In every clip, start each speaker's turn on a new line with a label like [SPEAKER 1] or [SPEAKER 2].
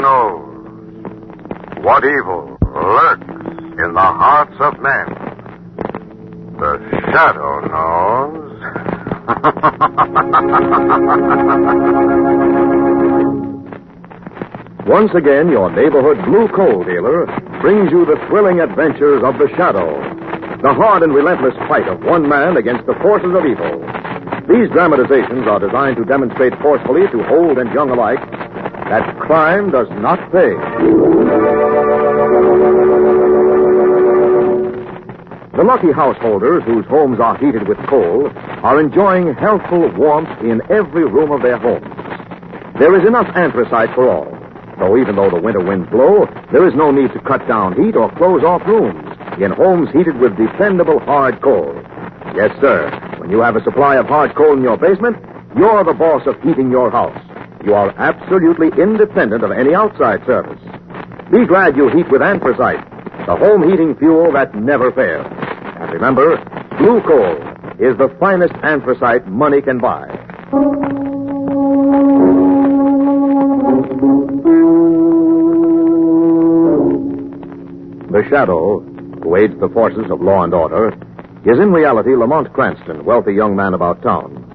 [SPEAKER 1] knows what evil lurks in the hearts of men. The shadow knows.
[SPEAKER 2] Once again, your neighborhood blue coal dealer brings you the thrilling adventures of the shadow, the hard and relentless fight of one man against the forces of evil. These dramatizations are designed to demonstrate forcefully to old and young alike that crime does not pay. The lucky householders whose homes are heated with coal are enjoying healthful warmth in every room of their homes. There is enough anthracite for all. So even though the winter winds blow, there is no need to cut down heat or close off rooms in homes heated with dependable hard coal. Yes, sir. When you have a supply of hard coal in your basement, you're the boss of heating your house. You are absolutely independent of any outside service. Be glad you heat with anthracite, the home heating fuel that never fails. And remember, blue coal is the finest anthracite money can buy. The shadow, who aids the forces of law and order, is in reality Lamont Cranston, wealthy young man about town.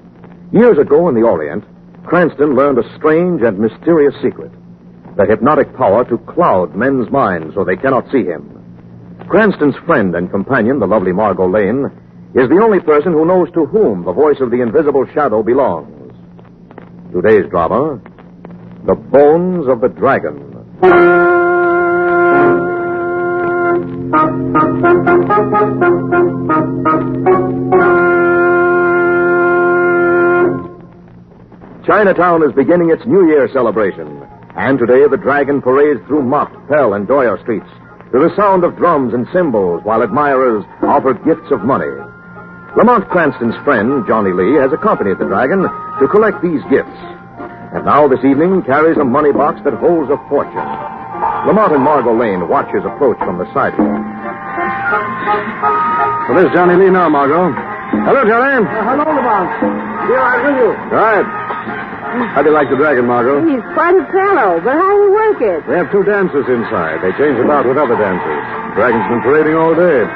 [SPEAKER 2] Years ago in the Orient, Cranston learned a strange and mysterious secret, the hypnotic power to cloud men's minds so they cannot see him. Cranston's friend and companion, the lovely Margot Lane, is the only person who knows to whom the voice of the invisible shadow belongs. Today's drama, The Bones of the Dragon. Chinatown is beginning its New Year celebration, and today the dragon parades through Mott, Pell, and Doyer streets to the sound of drums and cymbals while admirers offer gifts of money. Lamont Cranston's friend, Johnny Lee, has accompanied the dragon to collect these gifts, and now this evening carries a money box that holds a fortune. Lamont and Margot Lane watch his approach from the sidewalk.
[SPEAKER 3] Well, there's Johnny Lee now, Margot. Hello, Johnny.
[SPEAKER 4] Hello, Lamont. Here, I'm with you.
[SPEAKER 3] Right. How do you like the dragon, Margot?
[SPEAKER 4] He's quite a fellow, but how do you work it?
[SPEAKER 3] They have 2 dancers inside. They change about with other dancers. The dragon's been parading all day.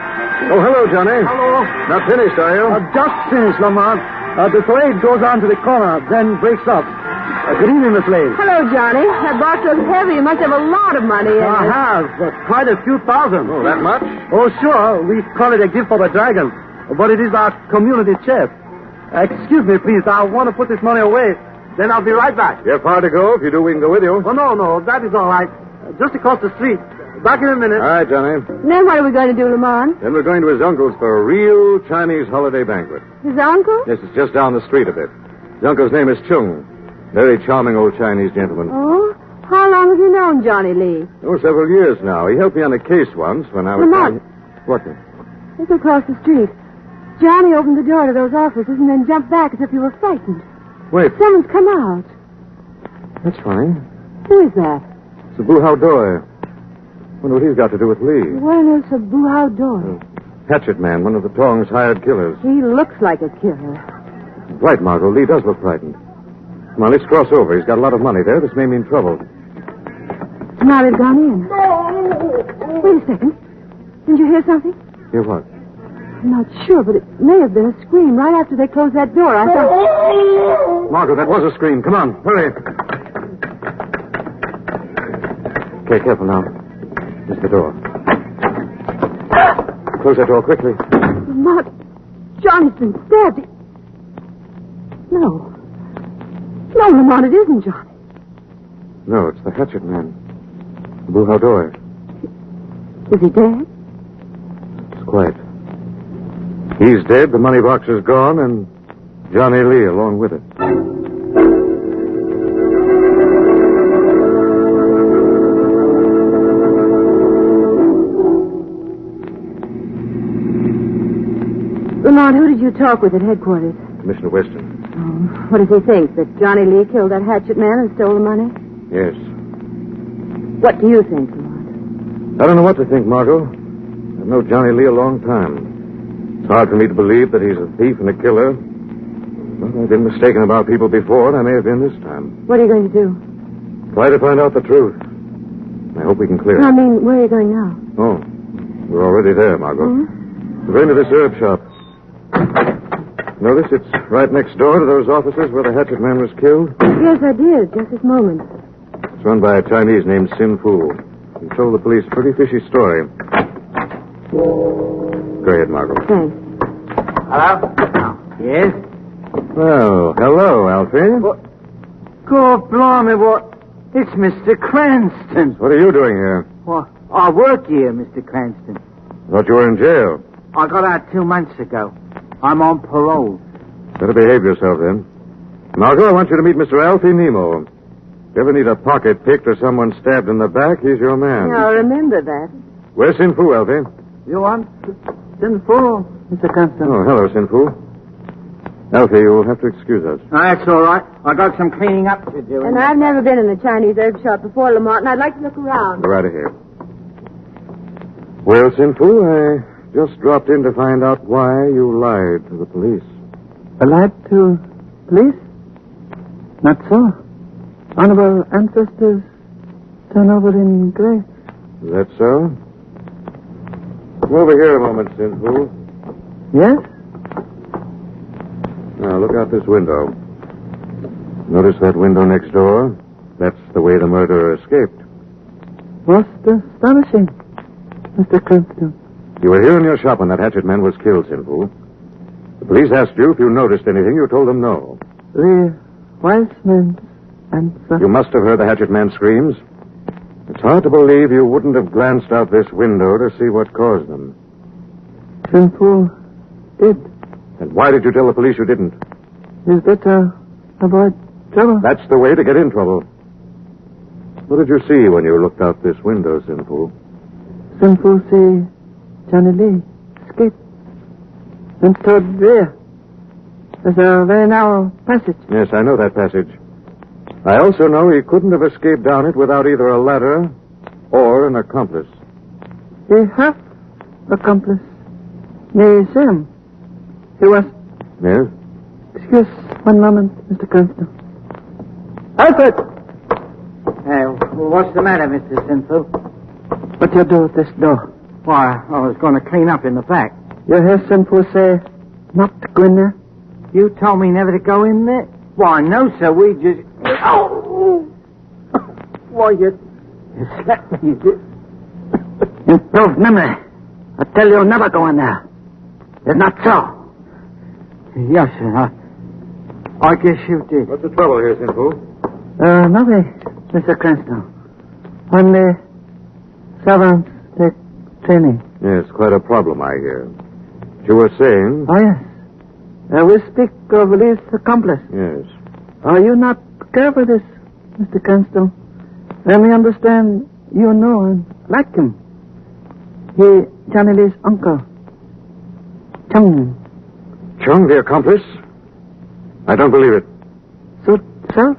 [SPEAKER 3] Oh, hello, Johnny.
[SPEAKER 4] Hello.
[SPEAKER 3] Not finished, are you?
[SPEAKER 4] Just finished, Lamont. The parade goes on to the corner, then breaks up. Good evening, Miss Lane.
[SPEAKER 5] Hello, Johnny. That box looks heavy. You must have a lot of money in it.
[SPEAKER 4] I have. Quite a few thousand.
[SPEAKER 3] Oh, that much?
[SPEAKER 4] Oh, sure. We call it a gift for the dragon. But it is our community chest. Excuse me, please. I want to put this money away. Then I'll be right back.
[SPEAKER 3] You have far to go. If you do, we can go with you.
[SPEAKER 4] Oh, no. That is all right. Just across the street. Back in a minute.
[SPEAKER 3] All right, Johnny.
[SPEAKER 5] Then what are we going to do, Lamont?
[SPEAKER 3] Then we're going to his uncle's for a real Chinese holiday banquet.
[SPEAKER 5] His uncle?
[SPEAKER 3] Yes, it's just down the street a bit. His uncle's name is Chung. Very charming old Chinese gentleman.
[SPEAKER 5] Oh? How long have you known Johnny Lee?
[SPEAKER 3] Oh, several years now. He helped me on a case once when I was...
[SPEAKER 5] Lamont.
[SPEAKER 3] What?
[SPEAKER 5] Look across the street. Johnny opened the door to those offices and then jumped back as if he were frightened.
[SPEAKER 3] Wait.
[SPEAKER 5] Someone's come out.
[SPEAKER 3] That's funny.
[SPEAKER 5] Who is that?
[SPEAKER 3] It's the Blue How Doy. Wonder what he's got to do with Lee.
[SPEAKER 5] What on earth's a Boo-How Door?
[SPEAKER 3] Hatchet Man, one of the Tong's hired killers.
[SPEAKER 5] He looks like a killer.
[SPEAKER 3] Right, Margot. Lee does look frightened. Come on, let's cross over. He's got a lot of money there. This may mean trouble.
[SPEAKER 5] Now they've gone in. Wait a second. Didn't you hear something?
[SPEAKER 3] Hear what?
[SPEAKER 5] I'm not sure, but it may have been a scream right after they closed that door. I thought...
[SPEAKER 3] Margot, that was a scream. Come on, hurry. Okay, careful now. Here's the door. Close that door quickly.
[SPEAKER 5] Not... Johnny's been stabbed. No. No, Lamont, it isn't Johnny.
[SPEAKER 3] No, it's the Hatchet Man. The Blue How Doy.
[SPEAKER 5] Is he dead?
[SPEAKER 3] It's quiet. He's dead, the money box is gone, and Johnny Lee along with it.
[SPEAKER 5] Lamont, who did you talk with at headquarters?
[SPEAKER 3] Commissioner Weston.
[SPEAKER 5] Oh, what does he think? That Johnny Lee killed that hatchet man and stole the money?
[SPEAKER 3] Yes.
[SPEAKER 5] What do you think, Lamont?
[SPEAKER 3] I don't know what to think, Margot. I've known Johnny Lee a long time. It's hard for me to believe that he's a thief and a killer. But I've been mistaken about people before, and I may have been this time.
[SPEAKER 5] What are you going to do?
[SPEAKER 3] Try to find out the truth. I hope we can clear it.
[SPEAKER 5] I mean, where are you going now?
[SPEAKER 3] Oh, we're already there, Margot.
[SPEAKER 5] Mm-hmm.
[SPEAKER 3] We're going to this herb shop. Notice it's right next door to those offices where the hatchet man was killed.
[SPEAKER 5] Yes, I did, just this moment.
[SPEAKER 3] It's run by a Chinese named Sin Fu. He told the police a pretty fishy story. Go ahead, Margot.
[SPEAKER 5] Thanks.
[SPEAKER 6] Hello? Yes?
[SPEAKER 3] Well, hello, Alfie.
[SPEAKER 6] What? God blimey, what? It's Mr. Cranston.
[SPEAKER 3] What are you doing here?
[SPEAKER 6] Well, I work here, Mr. Cranston.
[SPEAKER 3] Thought you were in jail.
[SPEAKER 6] I got out 2 months ago. I'm on parole.
[SPEAKER 3] Better behave yourself, then. Margot, I want you to meet Mr. Alfie Nemo. If you ever need a pocket picked or someone stabbed in the back, he's your man.
[SPEAKER 5] I'll remember that.
[SPEAKER 3] Where's Sin Fu, Alfie?
[SPEAKER 6] You want Sinful, Mr. Cranston?
[SPEAKER 3] Oh, hello, Sin Fu. Alfie, you'll have to excuse us.
[SPEAKER 6] Oh, that's all right. I got some cleaning up to do.
[SPEAKER 5] And I've never been in the Chinese herb shop before, Lamont, and I'd like to look around.
[SPEAKER 3] Go right ahead. Well, Sin Fu, I just dropped in to find out why you lied to the police.
[SPEAKER 6] I lied to police? Not so. Honorable ancestors turn over in grace.
[SPEAKER 3] Is that so? Come over here a moment, Sin Fu.
[SPEAKER 6] Yes?
[SPEAKER 3] Now, look out this window. Notice that window next door? That's the way the murderer escaped.
[SPEAKER 6] Most astonishing, Mr. Cranston.
[SPEAKER 3] You were here in your shop when that hatchet man was killed, Sin Fu. The police asked you if you noticed anything. You told them no.
[SPEAKER 6] The wise man's answer.
[SPEAKER 3] You must have heard the hatchet man's screams. It's hard to believe you wouldn't have glanced out this window to see what caused them.
[SPEAKER 6] Sinful did.
[SPEAKER 3] And why did you tell the police you didn't?
[SPEAKER 6] Is better avoid trouble.
[SPEAKER 3] That's the way to get in trouble. What did you see when you looked out this window, Sin Fu?
[SPEAKER 6] Sinful see Johnny Lee escape. And toward there. There's a very narrow passage.
[SPEAKER 3] Yes, I know that passage. I also know he couldn't have escaped down it without either a ladder or an accomplice.
[SPEAKER 6] He have accomplice. Me see him. He was...
[SPEAKER 3] Yes?
[SPEAKER 6] Excuse 1 moment, Mr. Cranston. Alfred! What's the matter, Mr. Sinful? What you do with this door? Why, I was going to clean up in the back. You hear Sinful say not to go in there? You told me never to go in there? Why, no, sir, we just... Oh! Why, you slapped me, you did. Improved memory. I tell you, never go in there. It's not so. Yes, sir. I guess you did.
[SPEAKER 3] What's the trouble here, Sin Fu?
[SPEAKER 6] Nothing, Mr. Cranston. Only servants take training.
[SPEAKER 3] Yes, quite a problem, I hear. You were saying...
[SPEAKER 6] Oh, yes. We speak of Lee's accomplice.
[SPEAKER 3] Yes.
[SPEAKER 6] Are you not careful this, Mr. Cranston? Let me understand you know and like him. He, Johnny Lee's uncle. Chung.
[SPEAKER 3] Chung, the accomplice? I don't believe it.
[SPEAKER 6] Suit self,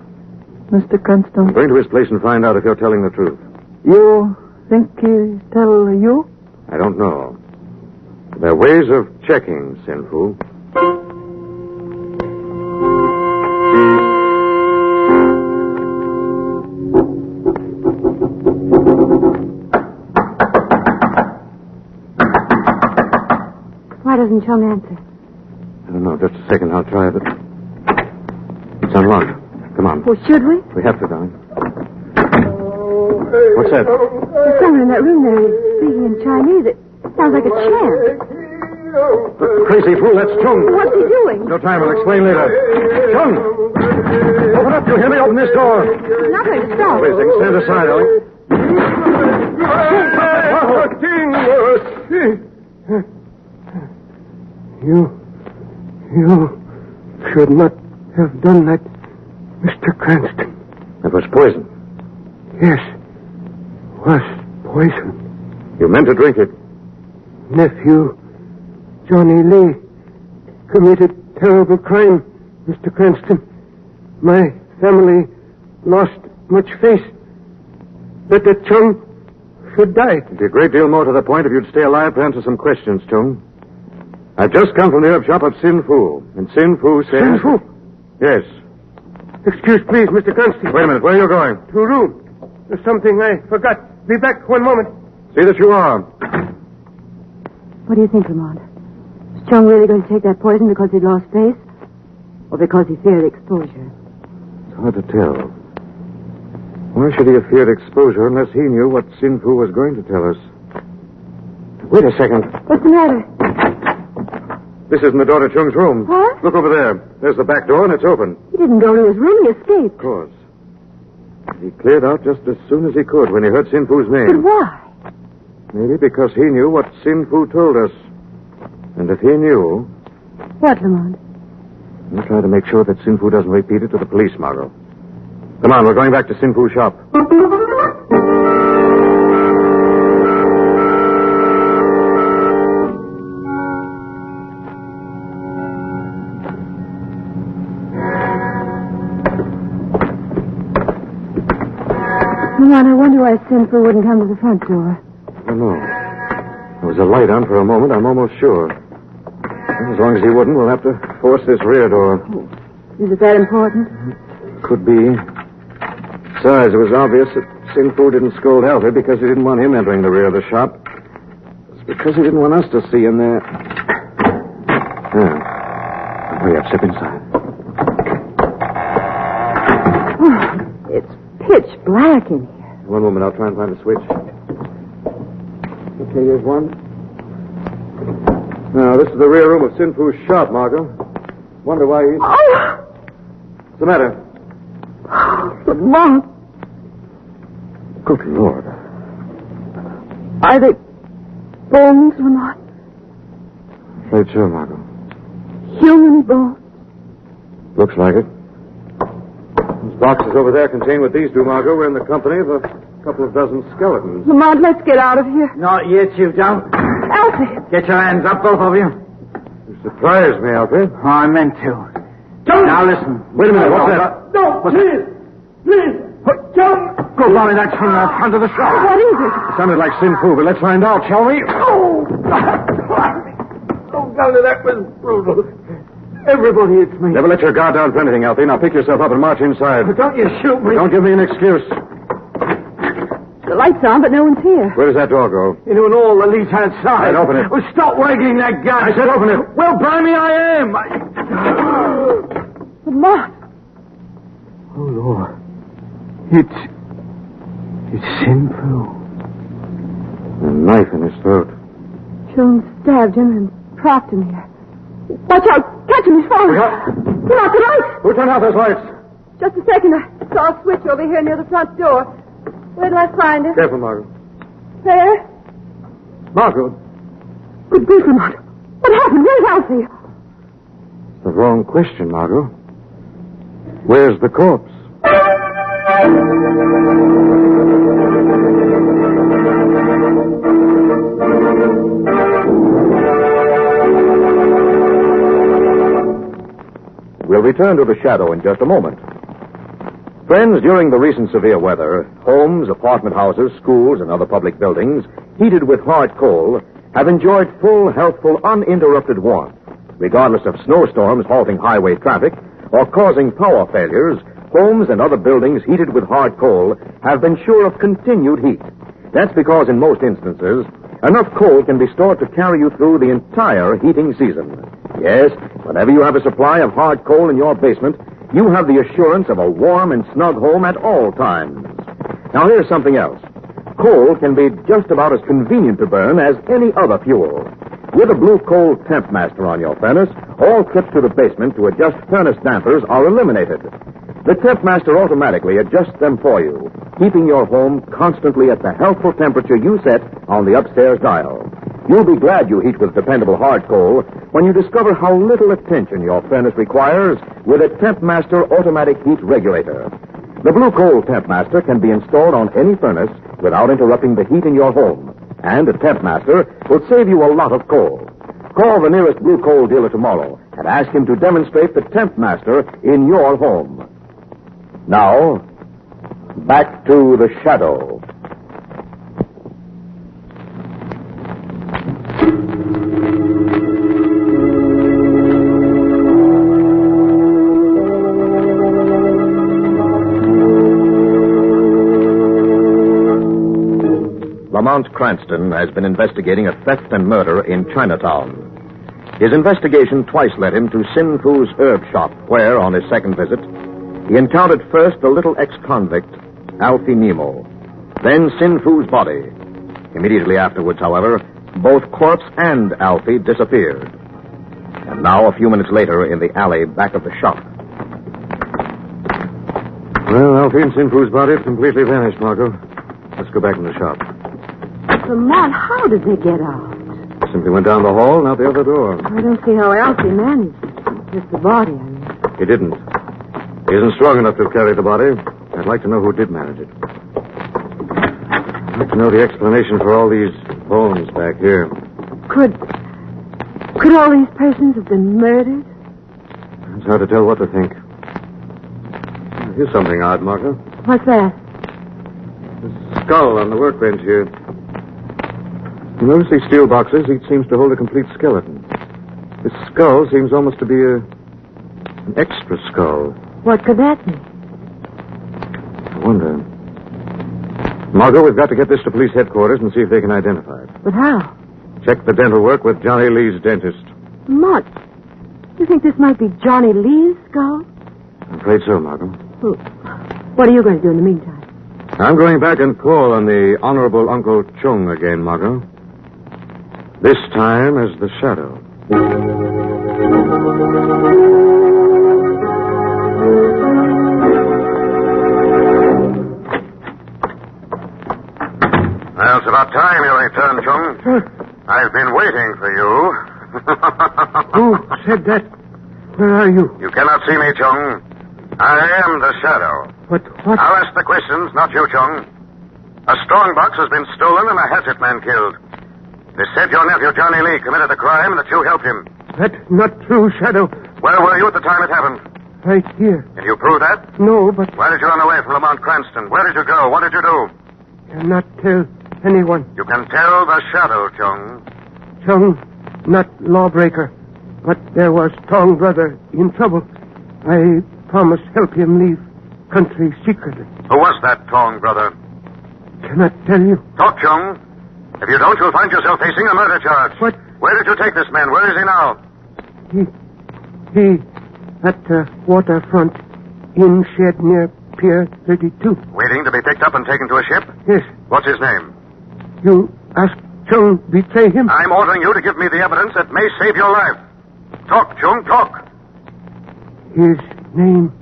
[SPEAKER 6] Mr. Cranston?
[SPEAKER 3] I'm going to his place and find out if you're telling the truth.
[SPEAKER 6] You think he tell you?
[SPEAKER 3] I don't know. There are ways of checking, Sin Fu.
[SPEAKER 5] Why doesn't Chung answer?
[SPEAKER 3] I don't know. Just a second. I'll try it. It's unlocked. Come on.
[SPEAKER 5] Well, should we?
[SPEAKER 3] We have to, darling. What's that?
[SPEAKER 5] There's someone in that room there who's speaking in Chinese. It sounds like a chant.
[SPEAKER 3] The crazy fool, that's Chung.
[SPEAKER 5] What's he doing?
[SPEAKER 3] No time. I'll explain later. Chung! Open up. You hear me? Open this door.
[SPEAKER 5] He's not going to stop.
[SPEAKER 3] Please, they can stand aside, Ellie.
[SPEAKER 6] You should not have done that, Mr. Cranston.
[SPEAKER 3] It was poison.
[SPEAKER 6] Yes, was poison.
[SPEAKER 3] You meant to drink it.
[SPEAKER 6] Nephew, Johnny Lee, committed terrible crime, Mr. Cranston. My family lost much face. That the Chung should die.
[SPEAKER 3] It'd be a great deal more to the point if you'd stay alive to answer some questions, Chung. I've just come from the herb shop of Sin Fu, and Sin Fu says...
[SPEAKER 6] Sin Fu?
[SPEAKER 3] Yes.
[SPEAKER 6] Excuse, please, Mr. Cranston.
[SPEAKER 3] Wait a minute. Where are you going?
[SPEAKER 6] To a room.
[SPEAKER 7] There's something I forgot. Be back 1 moment.
[SPEAKER 3] See that you are.
[SPEAKER 5] What do you think, Lamont? Is Chung really going to take that poison because he'd lost face? Or because he feared exposure?
[SPEAKER 3] It's hard to tell. Why should he have feared exposure unless he knew what Sin Fu was going to tell us? Wait a second.
[SPEAKER 5] What's the matter?
[SPEAKER 3] This isn't the daughter Chung's room.
[SPEAKER 5] What?
[SPEAKER 3] Look over there. There's the back door, and it's open.
[SPEAKER 5] He didn't go to his room. He escaped.
[SPEAKER 3] Of course. He cleared out just as soon as he could when he heard Sin Fu's name.
[SPEAKER 5] But why?
[SPEAKER 3] Maybe because he knew what Sin Fu told us. And if he knew...
[SPEAKER 5] What, Lamont?
[SPEAKER 3] We'll try to make sure that Sin Fu doesn't repeat it to the police, Margot. Come on, we're going back to Sin Fu's shop.
[SPEAKER 5] Lamont, I wonder why Sinful wouldn't come to the front door.
[SPEAKER 3] I don't know. There was a light on for a moment, I'm almost sure. As long as he wouldn't, we'll have to force this rear door.
[SPEAKER 5] Oh, is it that important?
[SPEAKER 3] Could be. Besides, it was obvious that Sin Fu didn't scold Alfred because he didn't want him entering the rear of the shop. It's because he didn't want us to see in there. Hurry up, step inside.
[SPEAKER 5] Oh, it's pitch black in here.
[SPEAKER 3] One moment, I'll try and find the switch. Okay, here's one. Now, this is the rear room of Sin Fu's shop, Margot. Wonder why he's...
[SPEAKER 5] Oh!
[SPEAKER 3] What's the matter?
[SPEAKER 5] Lamont.
[SPEAKER 3] Good Lord.
[SPEAKER 5] Are they bones, Lamont?
[SPEAKER 3] Afraid so, Margot.
[SPEAKER 5] Human bones?
[SPEAKER 3] Looks like it. Those boxes over there contain what these do, Margot. We're in the company of a couple of dozen skeletons.
[SPEAKER 5] Lamont, let's get out of here.
[SPEAKER 6] Not yet, you don't.
[SPEAKER 5] Elsie!
[SPEAKER 6] Get your hands up, both of you.
[SPEAKER 3] You surprised me, Alfred.
[SPEAKER 6] Oh, I meant to. Now listen.
[SPEAKER 3] Wait a minute, what's that?
[SPEAKER 7] No, please. Please. John.
[SPEAKER 6] Good morning, that's from the front of the shop.
[SPEAKER 5] What is it?
[SPEAKER 3] It sounded like Sin Fu, but let's find out, shall we?
[SPEAKER 7] Oh, Governor, that was brutal. Everybody, it's me.
[SPEAKER 3] Never let your guard down for anything, Alfie. Now pick yourself up and march inside.
[SPEAKER 7] Don't you shoot me.
[SPEAKER 3] Don't give me an excuse.
[SPEAKER 5] The light's on, but no one's here.
[SPEAKER 3] Where does that door go?
[SPEAKER 6] Into an all the leads outside.
[SPEAKER 3] Right, open it.
[SPEAKER 6] Oh, stop wagging that gun.
[SPEAKER 3] I said open it.
[SPEAKER 6] Well, blimey, I am.
[SPEAKER 5] Lamont!
[SPEAKER 6] Oh, Lord. It's sinful.
[SPEAKER 3] A knife in his throat.
[SPEAKER 5] Chung stabbed him and propped him here. Watch out! Catch him, he's falling. Turn out the lights!
[SPEAKER 3] Who turned out those lights?
[SPEAKER 5] Just a second. I saw a switch over here near the front door. Where did I find it?
[SPEAKER 3] Careful, Margot.
[SPEAKER 5] There.
[SPEAKER 3] Margot?
[SPEAKER 5] Good grief, Lamont. What happened? Where's Elsie?
[SPEAKER 3] It's the wrong question, Margot. Where's the corpse?
[SPEAKER 2] We'll return to the shadow in just a moment. Friends, during the recent severe weather, homes, apartment houses, schools, and other public buildings, heated with hard coal, have enjoyed full, healthful, uninterrupted warmth. Regardless of snowstorms halting highway traffic or causing power failures, homes and other buildings heated with hard coal have been sure of continued heat. That's because in most instances, enough coal can be stored to carry you through the entire heating season. Yes, whenever you have a supply of hard coal in your basement, you have the assurance of a warm and snug home at all times. Now here's something else. Coal can be just about as convenient to burn as any other fuel. With a blue coal temp master on your furnace, all trips to the basement to adjust furnace dampers are eliminated. The temp master automatically adjusts them for you, keeping your home constantly at the healthful temperature you set on the upstairs dial. You'll be glad you heat with dependable hard coal when you discover how little attention your furnace requires with a Temp Master automatic heat regulator. The Blue Coal Temp Master can be installed on any furnace without interrupting the heat in your home. And a Temp Master will save you a lot of coal. Call the nearest Blue Coal dealer tomorrow and ask him to demonstrate the Temp Master in your home. Now, back to the shadow. Lamont Cranston has been investigating a theft and murder in Chinatown. His investigation twice led him to Sin Fu's herb shop, where, on his second visit, he encountered first the little ex-convict, Alfie Nemo, then Sin Fu's body. Immediately afterwards, however, both corpse and Alfie disappeared. And now, a few minutes later, in the alley back of the shop.
[SPEAKER 3] Well, Alfie and Sin Fu's body have completely vanished, Margot. Let's go back in the shop.
[SPEAKER 5] Lamont, how did they get out?
[SPEAKER 3] Simply went down the hall and out the other door.
[SPEAKER 5] I don't see how Alfie managed it. Just the body, I mean.
[SPEAKER 3] He didn't. He isn't strong enough to carry the body. I'd like to know who did manage it. I'd like to know the explanation for all these bones back here.
[SPEAKER 5] Could all these persons have been murdered?
[SPEAKER 3] It's hard to tell what to think. Here's something odd, Margot.
[SPEAKER 5] What's that?
[SPEAKER 3] The skull on the workbench here. You notice these steel boxes? Each seems to hold a complete skeleton. This skull seems almost to be an extra skull.
[SPEAKER 5] What could that be?
[SPEAKER 3] I wonder. Margot, we've got to get this to police headquarters and see if they can identify it.
[SPEAKER 5] But how?
[SPEAKER 3] Check the dental work with Johnny Lee's dentist.
[SPEAKER 5] Lamont, you think this might be Johnny Lee's skull?
[SPEAKER 3] I'm afraid so, Margot.
[SPEAKER 5] Well, what are you going to do in the meantime?
[SPEAKER 3] I'm going back and call on the Honorable Uncle Chung again, Margot. This time as the Shadow.
[SPEAKER 1] Well, it's about time you returned, Chung. I've been waiting for you.
[SPEAKER 7] Who said that? Where are you?
[SPEAKER 1] You cannot see me, Chung. I am the Shadow.
[SPEAKER 7] But what?
[SPEAKER 1] I'll ask the questions, not you, Chung. A strong box has been stolen and a hatchet man killed. They said your nephew, Johnny Lee, committed a crime and that you helped him.
[SPEAKER 7] That's not true, Shadow.
[SPEAKER 1] Where were you at the time it happened?
[SPEAKER 7] Right here.
[SPEAKER 1] Can you prove that?
[SPEAKER 7] No, but
[SPEAKER 1] Why did you run away from Lamont Cranston? Where did you go? What did you do?
[SPEAKER 7] cannot tell anyone.
[SPEAKER 1] You can tell the Shadow, Chung.
[SPEAKER 7] Chung, not lawbreaker, but there was Tong brother in trouble. I promised help him leave country secretly.
[SPEAKER 1] Who was that Tong brother?
[SPEAKER 7] Cannot tell you.
[SPEAKER 1] Talk, Chung. If you don't, you'll find yourself facing a murder charge.
[SPEAKER 7] What?
[SPEAKER 1] Where did you take this man? Where is he now?
[SPEAKER 7] He at the waterfront inn shed near Pier 32.
[SPEAKER 1] Waiting to be picked up and taken to a ship?
[SPEAKER 7] Yes.
[SPEAKER 1] What's his name?
[SPEAKER 7] You asked Chung betray him?
[SPEAKER 1] I'm ordering you to give me the evidence that may save your life. Talk, Chung, talk.
[SPEAKER 7] His name,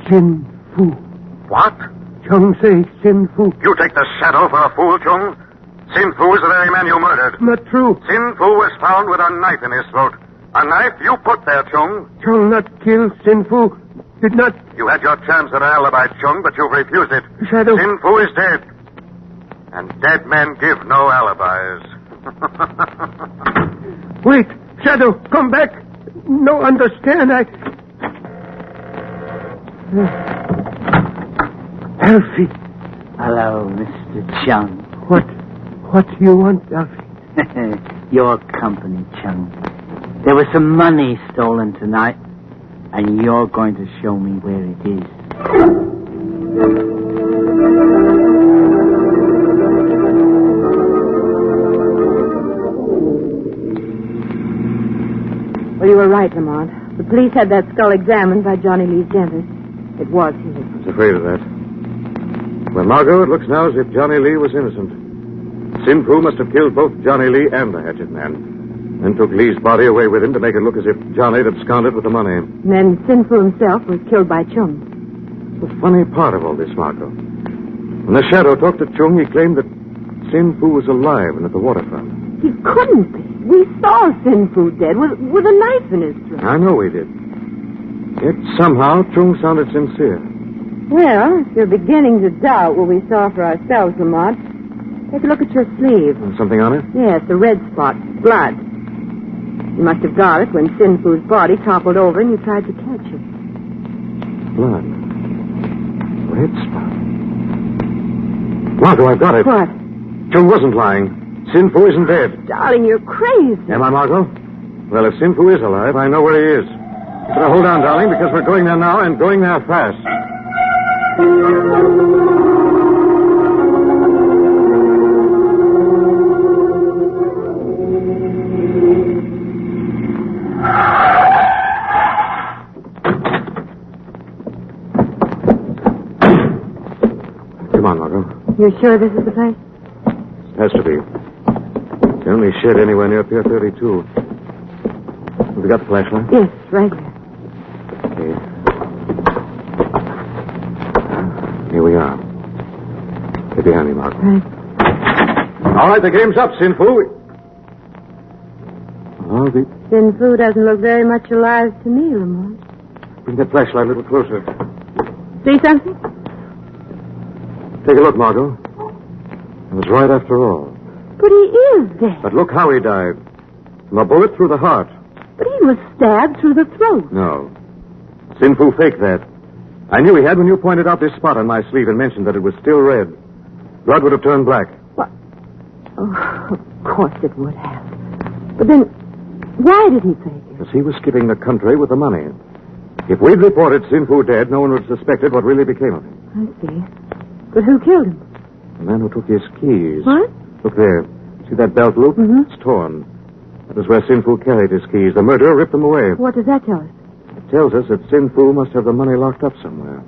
[SPEAKER 7] Sin Fu.
[SPEAKER 1] What?
[SPEAKER 7] Chung say Sin Fu.
[SPEAKER 1] You take the Shadow for a fool, Chung? Sin Fu is the very man you murdered.
[SPEAKER 7] Not true.
[SPEAKER 1] Sin Fu was found with a knife in his throat. A knife you put there, Chung.
[SPEAKER 7] Chung not kill Sin Fu. Did not.
[SPEAKER 1] You had your chance at an alibi, Chung, but you've refused it.
[SPEAKER 7] Shadow.
[SPEAKER 1] Sin Fu is dead. And dead men give no alibis.
[SPEAKER 7] Wait, Shadow, come back. No, understand, Alfie.
[SPEAKER 6] Hello, Mr. Chung.
[SPEAKER 7] What do you want, Alfie?
[SPEAKER 6] Your company, Chung. There was some money stolen tonight, and you're going to show me where it is.
[SPEAKER 5] Well, you were right, Lamont. The police had that skull examined by Johnny Lee's dentist. It was his.
[SPEAKER 3] I was afraid of that. Well, Margot, it looks now as if Johnny Lee was innocent. Sin Fu must have killed both Johnny Lee and the hatchet man, then took Lee's body away with him to make it look as if Johnny had absconded with the money.
[SPEAKER 5] And then Sin Fu himself was killed by Chung.
[SPEAKER 3] The funny part of all this, Margot. When the Shadow talked to Chung, he claimed that Sin Fu was alive and at the waterfront.
[SPEAKER 5] He couldn't be. We saw Sin Fu dead with a knife in his throat.
[SPEAKER 3] I know we did. Yet somehow Chung sounded sincere.
[SPEAKER 5] Well, if you're beginning to doubt what we saw for ourselves, Lamont, take a look at your sleeve.
[SPEAKER 3] Something on it?
[SPEAKER 5] Yes, the red spot. Blood. You must have got it when Sin Fu's body toppled over and you tried to catch it.
[SPEAKER 3] Blood. Red spot. Margot, I've got it.
[SPEAKER 5] What?
[SPEAKER 3] Chung wasn't lying. Sin Fu isn't dead.
[SPEAKER 5] Darling, you're crazy.
[SPEAKER 3] Am I, Margot? Well, if Sin Fu is alive, I know where he is. You better hold on, darling, because we're going there now and going there fast.
[SPEAKER 5] You sure this is the place?
[SPEAKER 3] Has to be. The only shed anywhere near Pier 32. Have you got the flashlight?
[SPEAKER 5] Yes, right here.
[SPEAKER 3] Okay. Here we are. Get behind me, Mark.
[SPEAKER 5] Right.
[SPEAKER 3] All right, the game's up, Sin Fu.
[SPEAKER 5] Sin Fu doesn't look very much alive to me, Lamont.
[SPEAKER 3] Bring that flashlight a little closer.
[SPEAKER 5] See something?
[SPEAKER 3] Take a look, Margot. It was right after all.
[SPEAKER 5] But he is dead.
[SPEAKER 3] But look how he died. From a bullet through the heart.
[SPEAKER 5] But he was stabbed through the throat.
[SPEAKER 3] No. Sin Fu faked that. I knew he had when you pointed out this spot on my sleeve and mentioned that it was still red. Blood would have turned black.
[SPEAKER 5] What? Oh, of course it would have. But then, why did he fake it?
[SPEAKER 3] Because he was skipping the country with the money. If we'd reported Sin Fu dead, no one would have suspected what really became of him.
[SPEAKER 5] I see. But who killed him?
[SPEAKER 3] The man who took his keys.
[SPEAKER 5] What?
[SPEAKER 3] Look there. See that belt loop?
[SPEAKER 5] Mm-hmm.
[SPEAKER 3] It's torn. That was where Sin Fu carried his keys. The murderer ripped them away.
[SPEAKER 5] What does that tell us?
[SPEAKER 3] It tells us that Sin Fu must have the money locked up somewhere.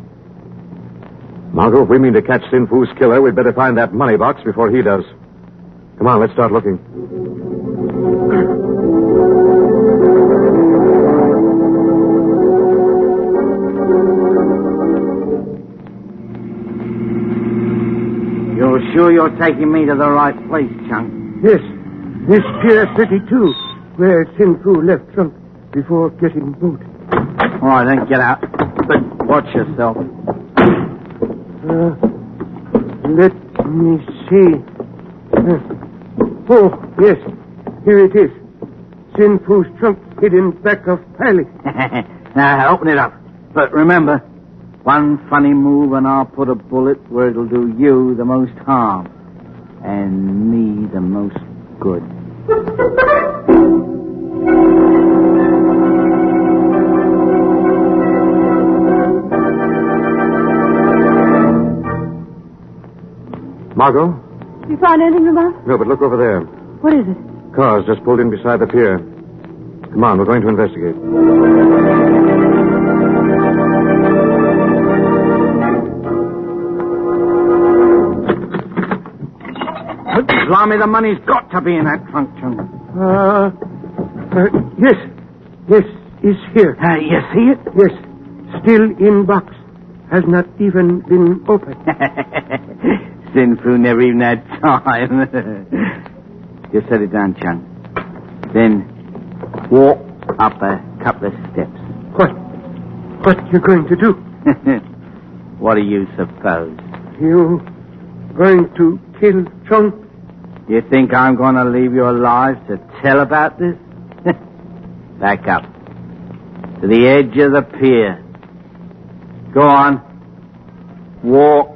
[SPEAKER 3] Margot, if we mean to catch Sin Fu's killer, we'd better find that money box before he does. Come on, let's start looking.
[SPEAKER 6] You're sure you're taking me to the right place, Chunk?
[SPEAKER 7] Yes. This Pier 32, where Sin Fu left Trunk before getting boat.
[SPEAKER 6] All right, then, get out. But watch yourself.
[SPEAKER 7] Let me see. Oh, yes. Here it is. Sin Fu's trunk hidden back of Pilot.
[SPEAKER 6] Now, open it up. But remember, one funny move and I'll put a bullet where it'll do you the most harm. And me the most good.
[SPEAKER 3] Margot?
[SPEAKER 5] You found anything, Lamont?
[SPEAKER 3] No, but look over there.
[SPEAKER 5] What is it?
[SPEAKER 3] Cars just pulled in beside the pier. Come on, we're going to investigate.
[SPEAKER 6] Blimey, the money's got to be in that trunk, Chunk.
[SPEAKER 7] Yes. Yes, it's here.
[SPEAKER 6] You see it?
[SPEAKER 7] Yes. Still in box. Has not even been opened.
[SPEAKER 6] Sin Fu never even had time. Just set it down, Chunk. Then walk up a couple of steps.
[SPEAKER 7] What you going to do?
[SPEAKER 6] What do you suppose?
[SPEAKER 7] You going to kill Chong?
[SPEAKER 6] You think I'm going to leave you alive to tell about this? Back up. To the edge of the pier. Go on. Walk.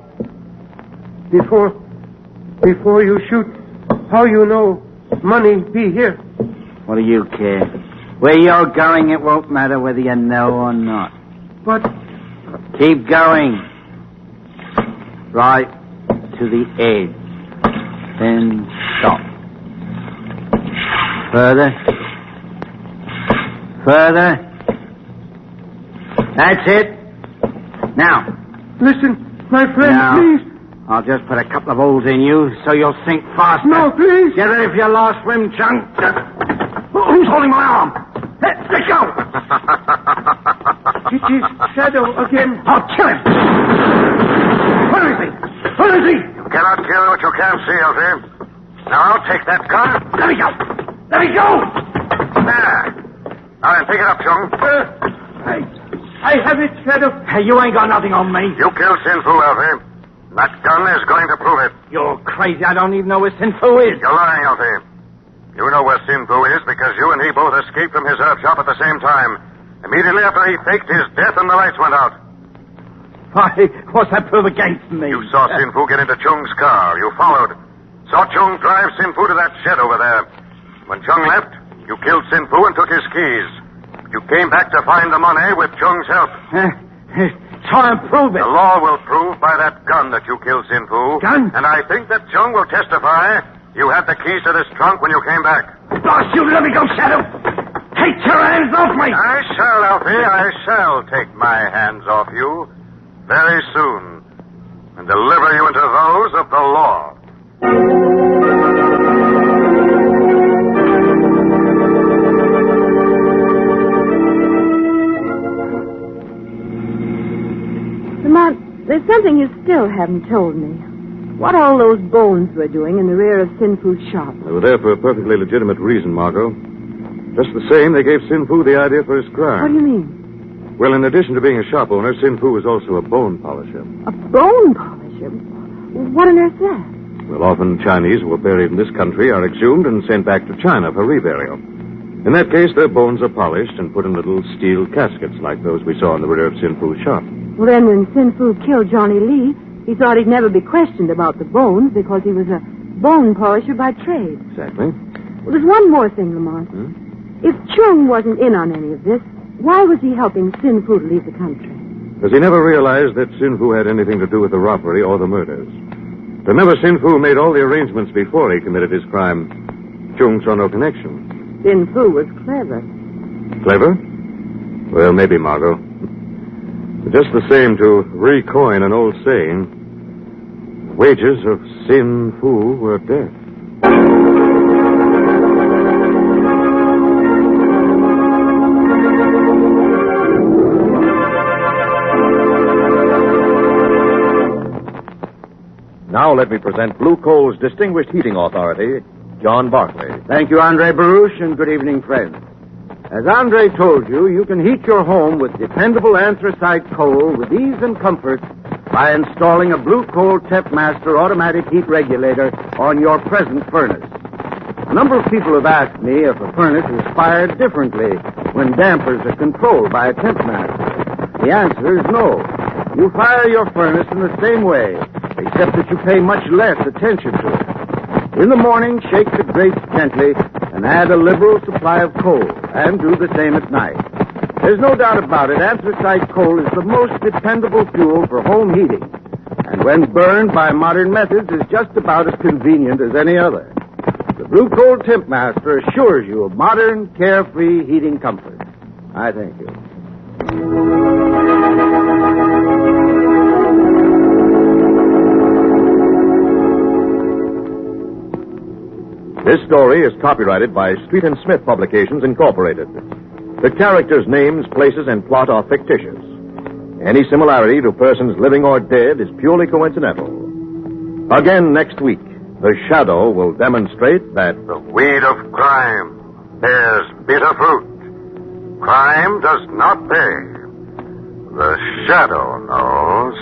[SPEAKER 7] Before you shoot, how you know money be here?
[SPEAKER 6] What do you care? Where you're going, it won't matter whether you know or not.
[SPEAKER 7] But...
[SPEAKER 6] Keep going. Right to the edge. Then stop. Further. That's it. Now.
[SPEAKER 7] Listen, my friend,
[SPEAKER 6] now,
[SPEAKER 7] please.
[SPEAKER 6] I'll just put a couple of holes in you so you'll sink faster.
[SPEAKER 7] No, please.
[SPEAKER 6] Get ready for your last swim, Chunk. Who's holding my arm? Let go.
[SPEAKER 7] It is Shadow again.
[SPEAKER 6] I'll kill him. Where is he?
[SPEAKER 1] You cannot kill what you can't see, Elfie. Now, I'll take that gun.
[SPEAKER 6] Let me go.
[SPEAKER 1] There. Now then, pick it up, Chung.
[SPEAKER 7] I have it, Shadow.
[SPEAKER 6] Hey, you ain't got nothing on me.
[SPEAKER 1] You killed Sin Fu, Elfie. That gun is going to prove it.
[SPEAKER 6] You're crazy. I don't even know where Sin Fu is.
[SPEAKER 1] You're lying, Elfie. You know where Sin Fu is because you and he both escaped from his herb shop at the same time. Immediately after he faked his death and the lights went out.
[SPEAKER 6] Why, what's that prove against me?
[SPEAKER 1] You saw Sin Fu get into Chung's car. You followed. Saw Chung drive Sin Fu to that shed over there. When Chung left, you killed Sin Fu and took his keys. You came back to find the money with Chung's help.
[SPEAKER 6] Try and prove it.
[SPEAKER 1] The law will prove by that gun that you killed Sin Fu.
[SPEAKER 6] Gun?
[SPEAKER 1] And I think that Chung will testify you had the keys to this trunk when you came back.
[SPEAKER 6] Blast you, let me go, Shadow. Take your hands off me.
[SPEAKER 1] I shall, Alfie. I shall take my hands off you very soon and deliver you into the shadows of the law.
[SPEAKER 5] Lamont, there's something you still haven't told me. What all those bones were doing in the rear of Sin Fu's shop.
[SPEAKER 3] They were there for a perfectly legitimate reason, Margot. Just the same, they gave Sin Fu the idea for his crime.
[SPEAKER 5] What do you mean?
[SPEAKER 3] Well, in addition to being a shop owner, Sin Fu was also a bone polisher.
[SPEAKER 5] A bone polisher? What on earth's that?
[SPEAKER 3] Well, often Chinese who are buried in this country are exhumed and sent back to China for reburial. In that case, their bones are polished and put in little steel caskets like those we saw in the rear of Sin Fu's shop.
[SPEAKER 5] Well, then when Sin Fu killed Johnny Lee, he thought he'd never be questioned about the bones because he was a bone polisher by trade.
[SPEAKER 3] Exactly.
[SPEAKER 5] Well, there's one more thing, Lamont. If Chung wasn't in on any of this, why was he helping Sin Fu to leave the country?
[SPEAKER 3] Because he never realized that Sin Fu had anything to do with the robbery or the murders. Remember, Sin Fu made all the arrangements before he committed his crime. Chung saw no connection.
[SPEAKER 5] Sin Fu was clever.
[SPEAKER 3] Clever? Well, maybe, Margot. Just the same, to recoin an old saying, wages of Sin Fu were death.
[SPEAKER 2] Now let me present Blue Coal's distinguished heating authority, John Barclay.
[SPEAKER 6] Thank you, Andre Baruch, and good evening, friends. As Andre told you, you can heat your home with dependable anthracite coal with ease and comfort by installing a Blue Coal Tempmaster automatic heat regulator on your present furnace. A number of people have asked me if a furnace is fired differently when dampers are controlled by a Tempmaster. The answer is no. You fire your furnace in the same way, except that you pay much less attention to it. In the morning, shake the grates gently and add a liberal supply of coal, and do the same at night. There's no doubt about it, anthracite coal is the most dependable fuel for home heating, and when burned by modern methods is just about as convenient as any other. The Blue Coal Tempmaster assures you of modern, carefree heating comfort. I thank you.
[SPEAKER 2] This story is copyrighted by Street and Smith Publications, Incorporated. The characters' names, places, and plot are fictitious. Any similarity to persons living or dead is purely coincidental. Again next week, the shadow will demonstrate that
[SPEAKER 1] The weed of crime bears bitter fruit. Crime does not pay. The shadow knows.